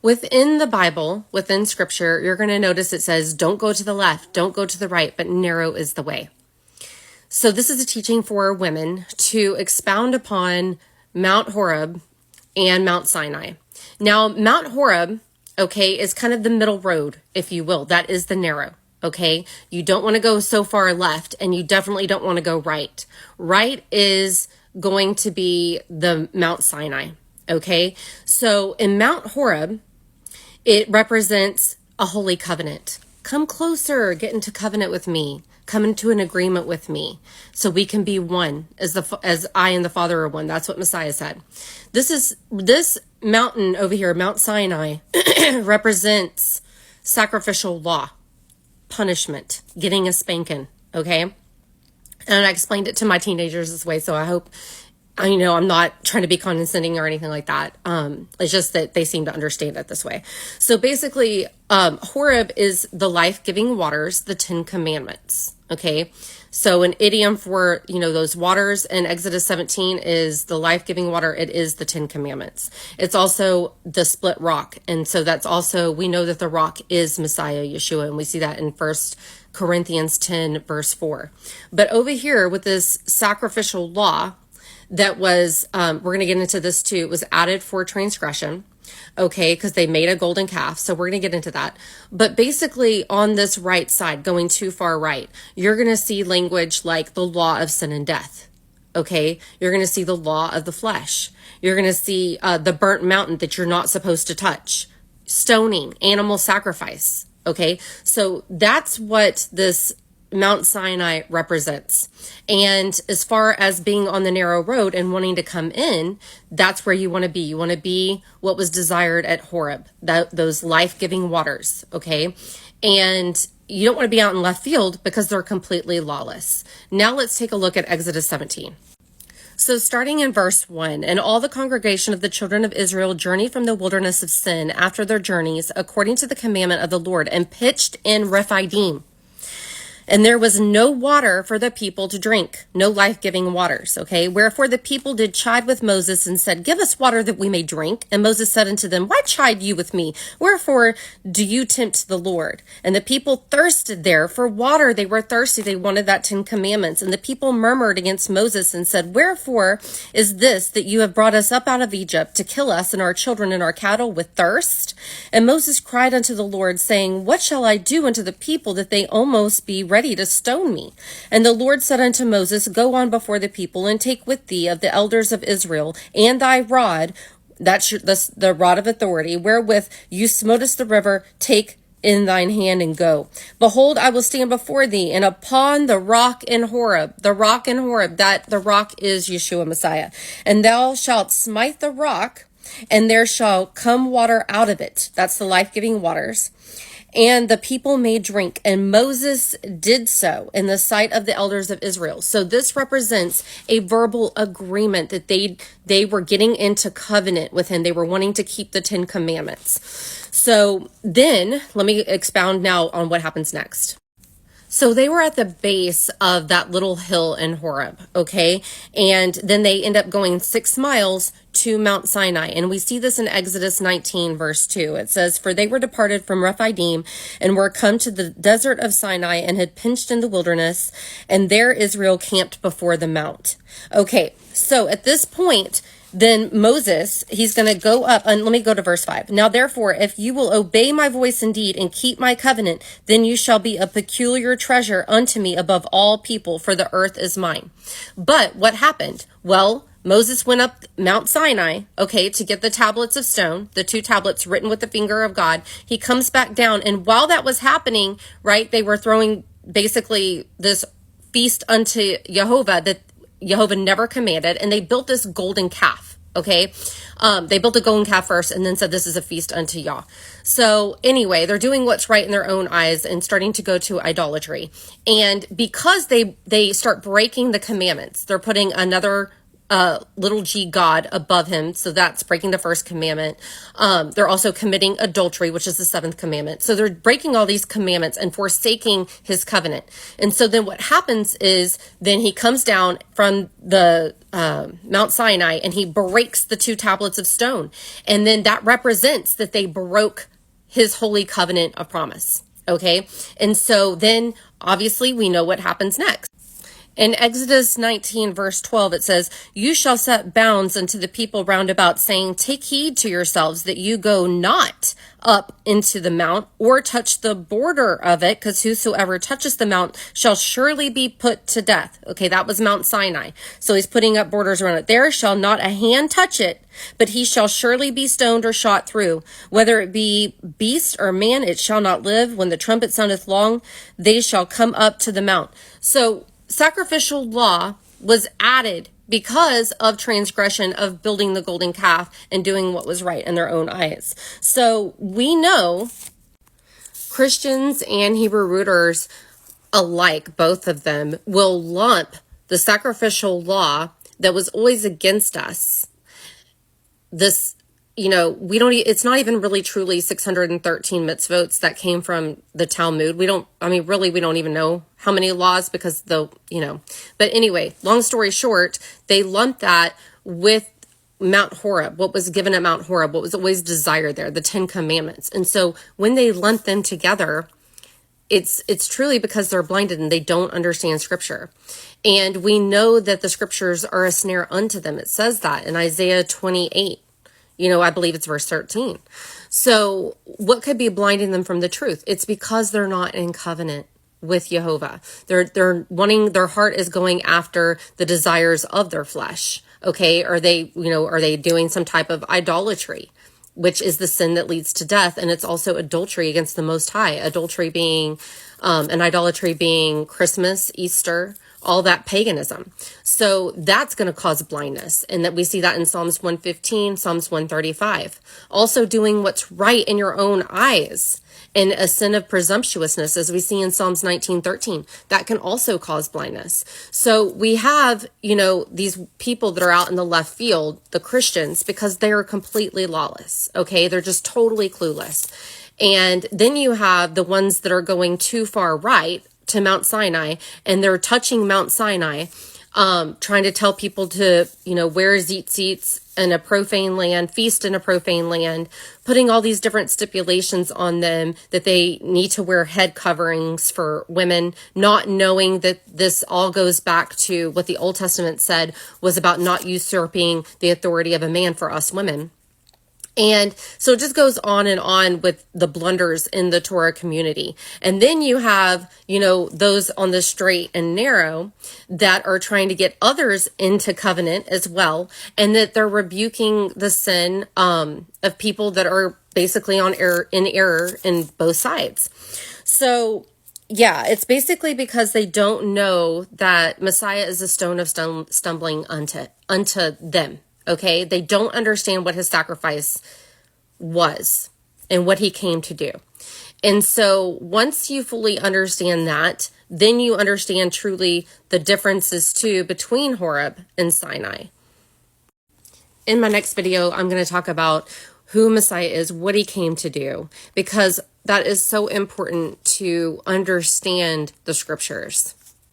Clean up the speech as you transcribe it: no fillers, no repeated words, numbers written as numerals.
Within the Bible, within scripture, you're going to notice it says, don't go to the left, don't go to the right, but narrow is the way. So this is a teaching for women to expound upon Mount Horeb and Mount Sinai. Now, Mount Horeb, okay, is kind of the middle road, if you will. That is the narrow, okay? You don't want to go so far left, and you definitely don't want to go right. Right is going to be the Mount Sinai, okay? So in Mount Horeb, it represents a holy covenant. Come closer, get into covenant with me. Come into an agreement with me so we can be one as I and the Father are one. That's what Messiah said. This mountain over here, Mount Sinai, represents sacrificial law, punishment, getting a spanking, okay? And I explained it to my teenagers this way, so I hope, I'm not trying to be condescending or anything like that. It's just that they seem to understand it this way. So basically, Horeb is the life-giving waters, the 10 Commandments, okay? So an idiom for, those waters in Exodus 17 is the life-giving water. It is the 10 Commandments. It's also the split rock. And so that's also, we know that the rock is Messiah, Yeshua, and we see that in 1 Corinthians 10, verse 4. But over here with this sacrificial law, that was, we're going to get into this too, it was added for transgression, okay, because they made a golden calf, so we're going to get into that. But basically on this right side, going too far right, you're going to see language like the law of sin and death, okay? You're going to see the law of the flesh. You're going to see the burnt mountain that you're not supposed to touch, stoning, animal sacrifice, okay? So that's what this Mount Sinai represents. And as far as being on the narrow road and wanting to come in, that's where you want to be. You want to be what was desired at Horeb, those life-giving waters, okay? And you don't want to be out in left field because they're completely lawless. Now let's take a look at Exodus 17. So starting in verse 1, and all the congregation of the children of Israel journeyed from the wilderness of Sin after their journeys, according to the commandment of the Lord, and pitched in Rephidim. And there was no water for the people to drink, no life-giving waters, okay? Wherefore the people did chide with Moses and said, give us water that we may drink. And Moses said unto them, why chide you with me? Wherefore do you tempt the Lord? And the people thirsted there for water. They were thirsty. They wanted that 10 Commandments. And the people murmured against Moses and said, wherefore is this that you have brought us up out of Egypt to kill us and our children and our cattle with thirst? And Moses cried unto the Lord, saying, what shall I do unto the people that they almost be ready to stone me? And the Lord said unto Moses, go on before the people and take with thee of the elders of Israel and thy rod, that's the rod of authority, wherewith you smotest the river, take in thine hand and go. Behold, I will stand before thee, and upon the rock in Horeb, that the rock is Yeshua Messiah, and thou shalt smite the rock, and there shall come water out of it. That's the life-giving waters. And the people may drink, and Moses did so in the sight of the elders of Israel. So this represents a verbal agreement that they were getting into covenant with him. They were wanting to keep the 10 Commandments. So then let me expound now on what happens next. So they were at the base of that little hill in Horeb, okay? And then they end up going 6 miles to Mount Sinai. And we see this in Exodus 19, verse 2. It says, for they were departed from Rephidim and were come to the desert of Sinai and had pinched in the wilderness, and there Israel camped before the mount. Okay, so at this point, then Moses, he's going to go up, and let me go to verse 5. Now, therefore, if you will obey my voice indeed and keep my covenant, then you shall be a peculiar treasure unto me above all people, for the earth is mine. But what happened? Well, Moses went up Mount Sinai, okay, to get the tablets of stone, the 2 tablets written with the finger of God. He comes back down, and while that was happening, right, they were throwing basically this feast unto Jehovah that Jehovah never commanded, and they built this golden calf, okay? They built a golden calf first and then said, this is a feast unto Yah. So anyway, they're doing what's right in their own eyes and starting to go to idolatry. And because they start breaking the commandments, they're putting another little g God above him. So that's breaking the first commandment. They're also committing adultery, which is the seventh commandment. So they're breaking all these commandments and forsaking his covenant. And so then what happens is then he comes down from the Mount Sinai and he breaks the two tablets of stone. And then that represents that they broke his holy covenant of promise. Okay. And so then obviously we know what happens next. In Exodus 19, verse 12, it says, "You shall set bounds unto the people round about, saying, Take heed to yourselves that you go not up into the mount, or touch the border of it, because whosoever touches the mount shall surely be put to death." Okay, that was Mount Sinai. So he's putting up borders around it. "There shall not a hand touch it, but he shall surely be stoned or shot through. Whether it be beast or man, it shall not live. When the trumpet soundeth long, they shall come up to the mount." So sacrificial law was added because of transgression of building the golden calf and doing what was right in their own eyes. So we know Christians and Hebrew rooters alike, both of them, will lump the sacrificial law that was always against us. This, we don't, it's not even really truly 613 mitzvot that came from the Talmud. We don't even know how many laws because but anyway, long story short, they lumped that with Mount Horeb, what was given at Mount Horeb, what was always desired there, the 10 Commandments. And so when they lump them together, it's truly because they're blinded and they don't understand scripture. And we know that the scriptures are a snare unto them. It says that in Isaiah 28. I believe it's verse 13. So what could be blinding them from the truth? It's because they're not in covenant with Jehovah. They're wanting, their heart is going after the desires of their flesh. Okay. Are they doing some type of idolatry, which is the sin that leads to death? And it's also adultery against the Most High. Adultery being, and idolatry being Christmas, Easter, all that paganism. So that's going to cause blindness. And that we see that in Psalms 115, Psalms 135. Also doing what's right in your own eyes, and a sin of presumptuousness, as we see in Psalms 19:13, that can also cause blindness. So we have, these people that are out in the left field, the Christians, because they are completely lawless. Okay. They're just totally clueless. And then you have the ones that are going too far right to Mount Sinai, and they're touching Mount Sinai, trying to tell people to, wear tzitzits in a profane land, feast in a profane land, putting all these different stipulations on them that they need to wear head coverings for women, not knowing that this all goes back to what the Old Testament said was about not usurping the authority of a man for us women. And so it just goes on and on with the blunders in the Torah community. And then you have, those on the straight and narrow that are trying to get others into covenant as well. And that they're rebuking the sin, of people that are basically in error in both sides. So yeah, it's basically because they don't know that Messiah is a stone of stumbling unto them. Okay, they don't understand what his sacrifice was and what he came to do. And so once you fully understand that, then you understand truly the differences too between Horeb and Sinai. In my next video, I'm going to talk about who Messiah is, what he came to do, because that is so important to understand the scriptures.